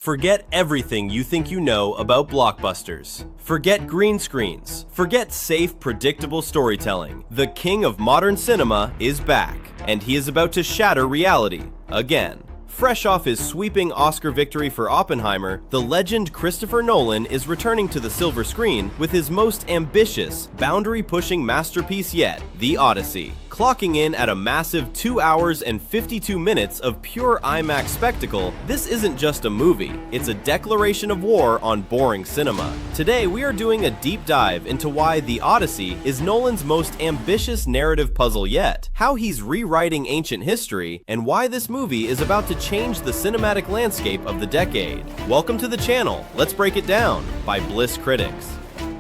Forget everything you think you know about blockbusters. Forget green screens. Forget safe, predictable storytelling. The king of modern cinema is back, and he is about to shatter reality again. Fresh off his sweeping Oscar victory for Oppenheimer, the legend Christopher Nolan is returning to the silver screen with his most ambitious, boundary-pushing masterpiece yet, the Odyssey. Clocking in at a massive 2 hours and 52 minutes of pure IMAX spectacle, this isn't just a movie, it's a declaration of war on boring cinema. Today we are doing a deep dive into why The Odyssey is Nolan's most ambitious narrative puzzle yet, how he's rewriting ancient history, and why this movie is about to change the cinematic landscape of the decade. Welcome to the channel, let's break it down, by Bliss Critics.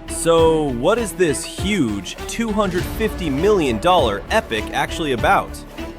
So, what is this huge $250 million epic actually about?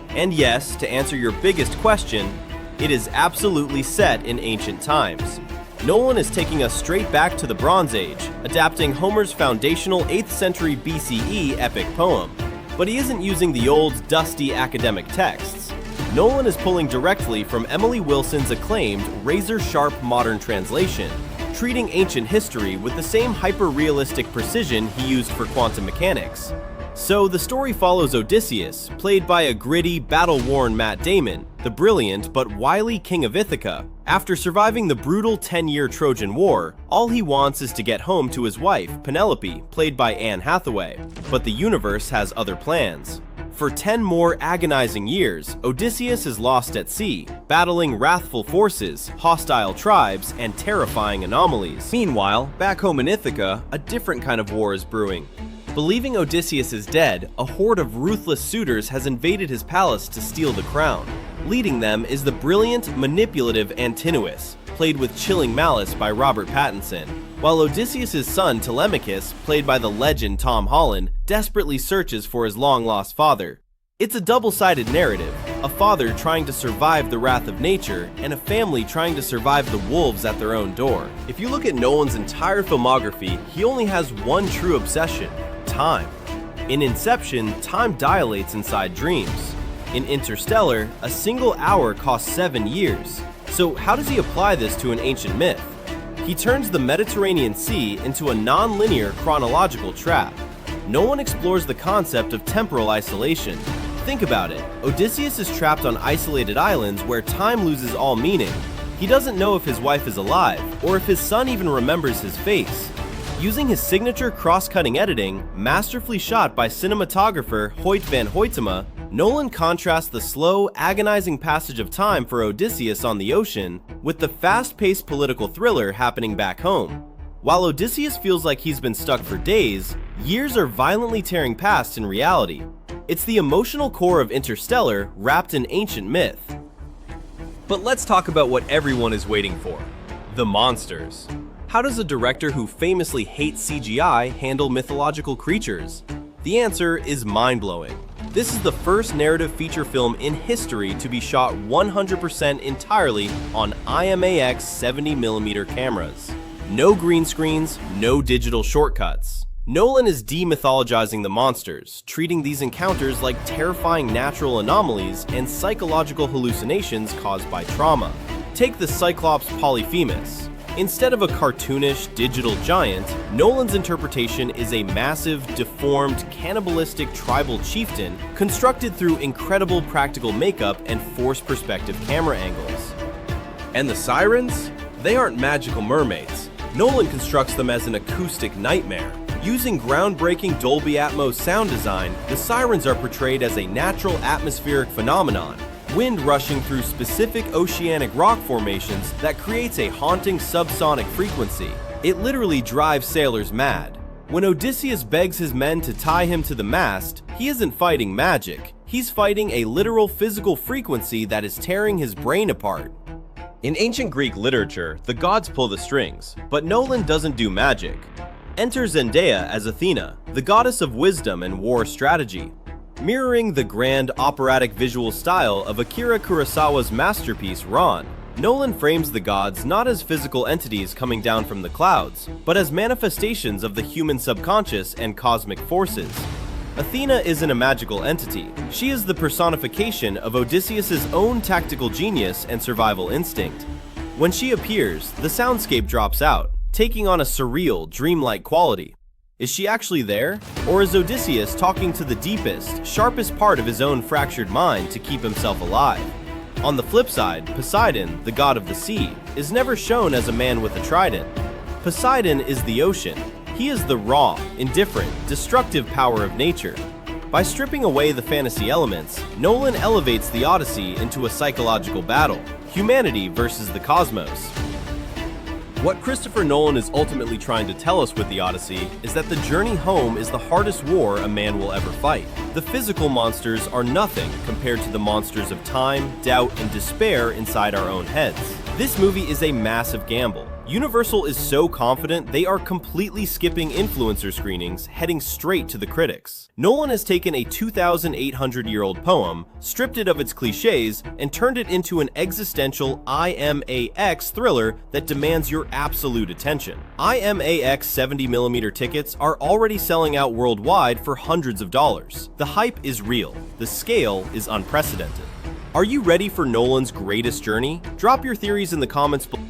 And yes, to answer your biggest question, it is absolutely set in ancient times. Nolan is taking us straight back to the Bronze Age, adapting Homer's foundational 8th century BCE epic poem. But he isn't using the old, dusty academic texts. Nolan is pulling directly from Emily Wilson's acclaimed, razor-sharp modern translation, treating ancient history with the same hyper-realistic precision he used for quantum mechanics. So the story follows Odysseus, played by a gritty, battle-worn Matt Damon, the brilliant but wily king of Ithaca. After surviving the brutal 10-year Trojan War, all he wants is to get home to his wife, Penelope, played by Anne Hathaway. But the universe has other plans. For 10 more agonizing years, Odysseus is lost at sea, battling wrathful forces, hostile tribes, and terrifying anomalies. Meanwhile, back home in Ithaca, a different kind of war is brewing. Believing Odysseus is dead, a horde of ruthless suitors has invaded his palace to steal the crown. Leading them is the brilliant, manipulative Antinous, played with chilling malice by Robert Pattinson, while Odysseus' son Telemachus, played by the legend Tom Holland, desperately searches for his long-lost father. It's a double-sided narrative, a father trying to survive the wrath of nature, and a family trying to survive the wolves at their own door. If you look at Nolan's entire filmography, he only has one true obsession: time. In Inception, time dilates inside dreams. In Interstellar, a single hour costs 7 years. So how does he apply this to an ancient myth? He turns the Mediterranean Sea into a non-linear chronological trap. Nolan explores the concept of temporal isolation. Think about it. Odysseus is trapped on isolated islands where time loses all meaning. He doesn't know if his wife is alive, or if his son even remembers his face. Using his signature cross-cutting editing, masterfully shot by cinematographer Hoyt van Hoytema, Nolan contrasts the slow, agonizing passage of time for Odysseus on the ocean with the fast-paced political thriller happening back home. While Odysseus feels like he's been stuck for days, years are violently tearing past in reality. It's the emotional core of Interstellar wrapped in ancient myth. But let's talk about what everyone is waiting for: the monsters. How does a director who famously hates CGI handle mythological creatures? The answer is mind-blowing. This is the first narrative feature film in history to be shot 100% entirely on IMAX 70mm cameras. No green screens, no digital shortcuts. Nolan is demythologizing the monsters, treating these encounters like terrifying natural anomalies and psychological hallucinations caused by trauma. Take the Cyclops Polyphemus. Instead of a cartoonish, digital giant, Nolan's interpretation is a massive, deformed, cannibalistic tribal chieftain constructed through incredible practical makeup and forced perspective camera angles. And the sirens? They aren't magical mermaids. Nolan constructs them as an acoustic nightmare. Using groundbreaking Dolby Atmos sound design, the sirens are portrayed as a natural atmospheric phenomenon, wind rushing through specific oceanic rock formations that creates a haunting subsonic frequency. It literally drives sailors mad. When Odysseus begs his men to tie him to the mast, he isn't fighting magic. He's fighting a literal physical frequency that is tearing his brain apart. In ancient Greek literature, the gods pull the strings, but Nolan doesn't do magic. Enter Zendaya as Athena, the goddess of wisdom and war strategy. Mirroring the grand operatic visual style of Akira Kurosawa's masterpiece Ran, Nolan frames the gods not as physical entities coming down from the clouds, but as manifestations of the human subconscious and cosmic forces. Athena isn't a magical entity. She is the personification of Odysseus' own tactical genius and survival instinct. When she appears, the soundscape drops out, taking on a surreal, dreamlike quality. Is she actually there? Or is Odysseus talking to the deepest, sharpest part of his own fractured mind to keep himself alive? On the flip side, Poseidon, the god of the sea, is never shown as a man with a trident. Poseidon is the ocean. He is the raw, indifferent, destructive power of nature. By stripping away the fantasy elements, Nolan elevates the Odyssey into a psychological battle, humanity versus the cosmos. What Christopher Nolan is ultimately trying to tell us with the Odyssey is that the journey home is the hardest war a man will ever fight. The physical monsters are nothing compared to the monsters of time, doubt, and despair inside our own heads. This movie is a massive gamble. Universal is so confident they are completely skipping influencer screenings, heading straight to the critics. Nolan has taken a 2,800-year-old poem, stripped it of its cliches, and turned it into an existential IMAX thriller that demands your absolute attention. IMAX 70mm tickets are already selling out worldwide for hundreds of dollars. The hype is real. The scale is unprecedented. Are you ready for Nolan's greatest journey? Drop your theories in the comments below.